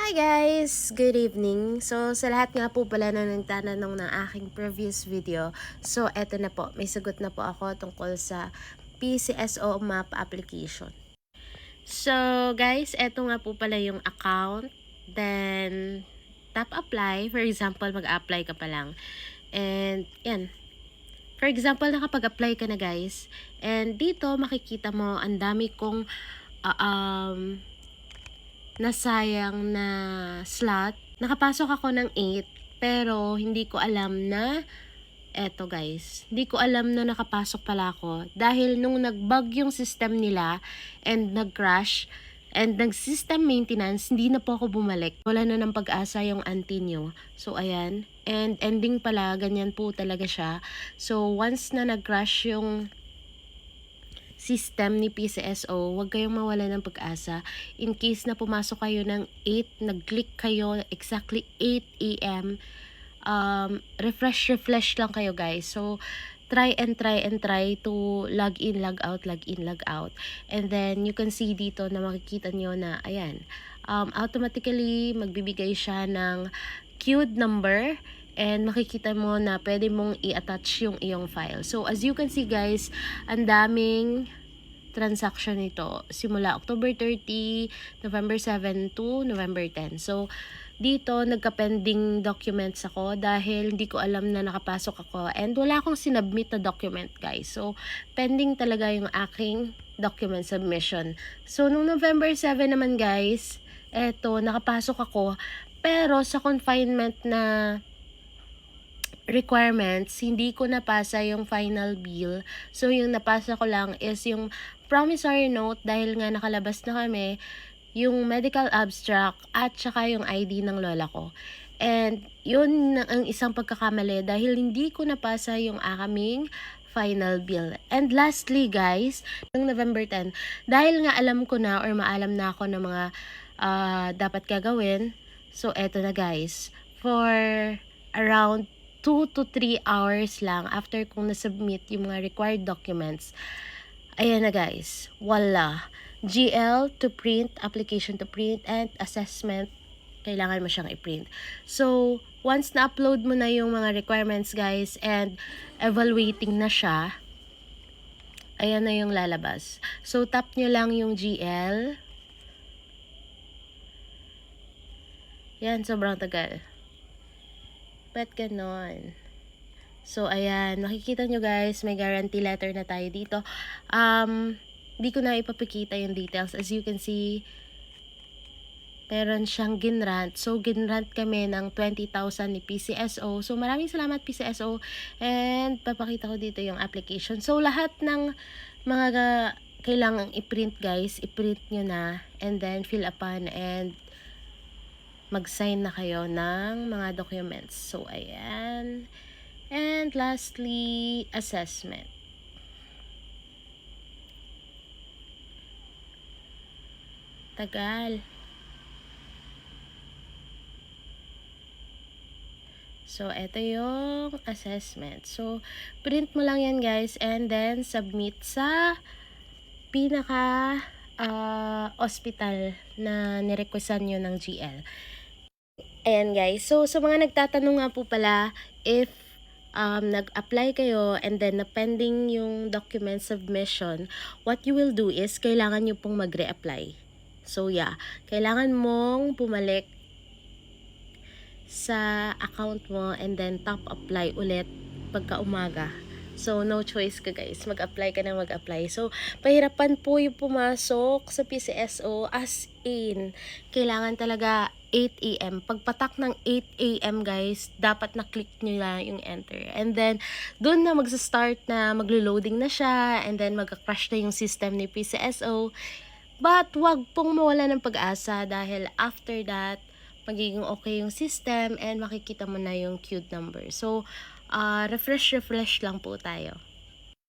Hi guys! Good evening! So, sa lahat nga po pala na nagtatanong ng aking previous video, so eto na po, may sagot na po ako tungkol sa PCSO map application. So, guys, eto nga po pala yung account, then tap apply. For example, mag-apply ka pa lang. And, yan. For example, nakapag-apply ka na guys, and dito makikita mo ang dami kong nasayang na slot. Nakapasok ako ng 8, pero hindi ko alam na eto guys. Hindi ko alam na nakapasok pala ako dahil nung nag-bug yung system nila and nag-crash and nag-system maintenance, hindi na po ako bumalik. Wala na ng pag-asa yung auntie nyo. So, ayan. And ending pala, ganyan po talaga siya. So, once na nag-crash yung system ni PCSO, huwag kayong mawala ng pag-asa. In case na pumasok kayo ng 8, nag-click kayo exactly 8 AM, refresh lang kayo guys. So, try to log in, log out, log in, log out. And then, you can see dito na makikita nyo na, ayan, automatically magbibigay siya ng queued number. And makikita mo na pwede mong i-attach yung iyong file. So, as you can see guys, ang daming transaction nito. Simula October 30, November 7 to November 10. So, dito nagka-pending documents ako dahil hindi ko alam na nakapasok ako. And wala akong sinubmit na document guys. So, pending talaga yung aking document submission. So, nung November 7 naman guys, eto, nakapasok ako. Pero sa confinement na requirements, hindi ko napasa yung final bill. So, yung napasa ko lang is yung promissory note dahil nga nakalabas na kami, yung medical abstract at saka yung ID ng lola ko. And yun ang isang pagkakamali dahil hindi ko napasa yung aming final bill. And lastly guys, ng November 10, dahil nga alam ko na or maalam na ako ng mga dapat gagawin, so eto na guys, for around 2 to 3 hours lang after kong nasubmit yung mga required documents, ayan na guys, wala. GL to print, application to print, and assessment, kailangan mo siyang i-print. So, once na-upload mo na yung mga requirements guys and evaluating na siya, ayan na yung lalabas. So, tap nyo lang yung GL. Yan, sobrang tagal. Ba't ganon? So, ayan. Makikita nyo guys, may guarantee letter na tayo dito. Hindi ko na ipapakita yung details. As you can see, meron siyang ginrant. So, ginrant kami ng 20,000 ni PCSO. So, maraming salamat PCSO. And, papakita ko dito yung application. So, lahat ng mga kailangang i-print guys, i-print nyo na. And then, fill upon and mag-sign na kayo ng mga documents. So, ayan. And lastly, assessment. Tagal. So, ito yung assessment. So, print mo lang yan guys and then submit sa pinaka hospital na nirequestan nyo ng GL. Ayan guys, so sa mga nagtatanong nga po pala, if nag-apply kayo and then na-pending yung document submission, what you will do is, kailangan nyo pong mag-reapply. So yeah, kailangan mong pumalik sa account mo and then tap apply ulit pagka umaga. So, no choice ka guys. Mag-apply ka na mag-apply. So, pahirapan po yung pumasok sa PCSO as in. Kailangan talaga 8 AM. Pagpatak ng 8 AM guys, dapat na-click nyo lang yung enter. And then, dun na magsa-start na maglo-loading na siya. And then, mag-crash na yung system ni PCSO. But, wag pong mawala ng pag-asa dahil after that, magiging okay yung system and makikita mo na yung queued number. So, refresh lang po tayo.